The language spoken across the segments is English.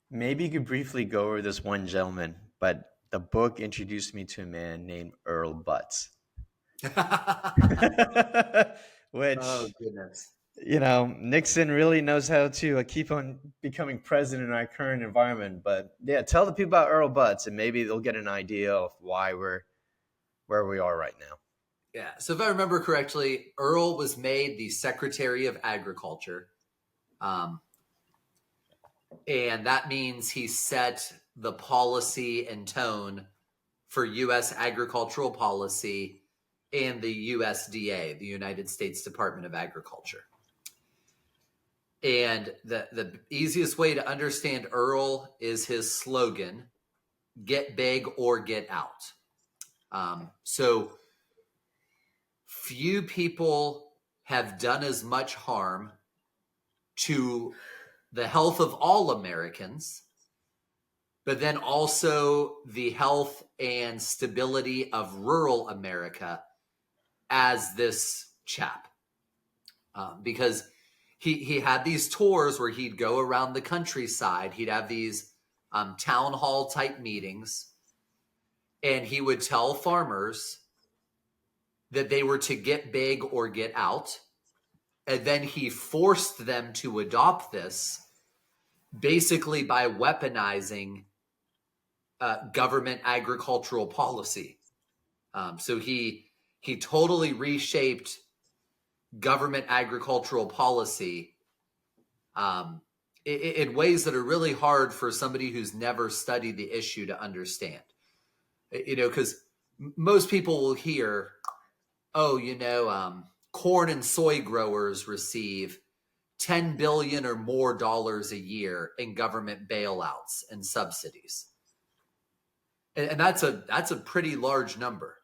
Maybe you could briefly go over this one gentleman, but the book introduced me to a man named Earl Butz. Oh Which, goodness. Nixon really knows how to keep on becoming president in our current environment. But yeah, tell the people about Earl Butz, and maybe they'll get an idea of why we're where we are right now. Yeah. So if I remember correctly, Earl was made the Secretary of Agriculture. Um, and that means he set the policy and tone for U.S. agricultural policy and the USDA, the United States Department of Agriculture. And the easiest way to understand Earl is his slogan, get big or get out. So few people have done as much harm to the health of all Americans, but then also the health and stability of rural America as this chap. Because he had these tours where he'd go around the countryside. He'd have these town hall type meetings, and he would tell farmers that they were to get big or get out. And then he forced them to adopt this basically by weaponizing government agricultural policy. So he totally reshaped government agricultural policy in ways that are really hard for somebody who's never studied the issue to understand. Because most people will hear, oh, corn and soy growers receive 10 billion or more dollars a year in government bailouts and subsidies. And that's a pretty large number.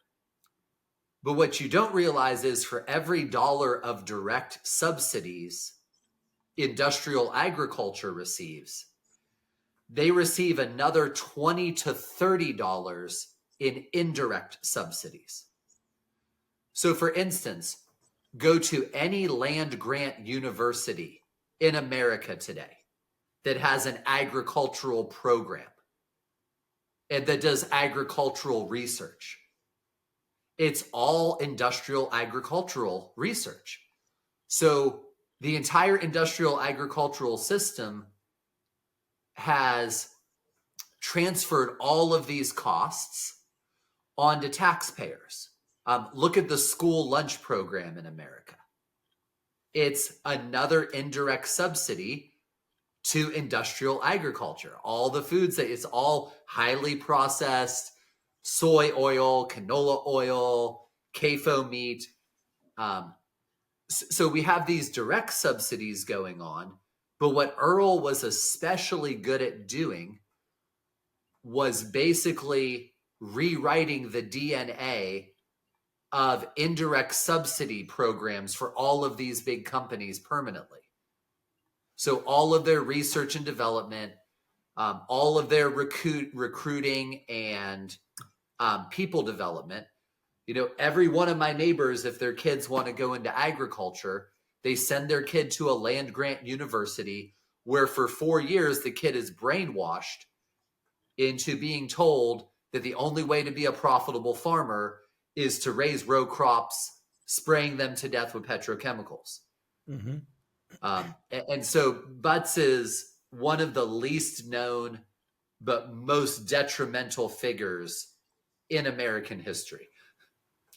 But what you don't realize is for every dollar of direct subsidies industrial agriculture receives, they receive another $20 to $30 in indirect subsidies. So for instance, go to any land grant university in America today that has an agricultural program and that does agricultural research. It's all industrial agricultural research. So the entire industrial agricultural system has transferred all of these costs onto taxpayers. Look at the school lunch program in America. It's another indirect subsidy to industrial agriculture. All the foods that it's all highly processed soy oil, canola oil, CAFO meat. So we have these direct subsidies going on. But what Earl was especially good at doing was basically rewriting the DNA of indirect subsidy programs for all of these big companies permanently. So all of their research and development, all of their recruiting and people development. Every one of my neighbors, if their kids want to go into agriculture, they send their kid to a land grant university where for 4 years the kid is brainwashed into being told that the only way to be a profitable farmer is to raise row crops, spraying them to death with petrochemicals. Mm-hmm. And so Butz is one of the least known but most detrimental figures in American history.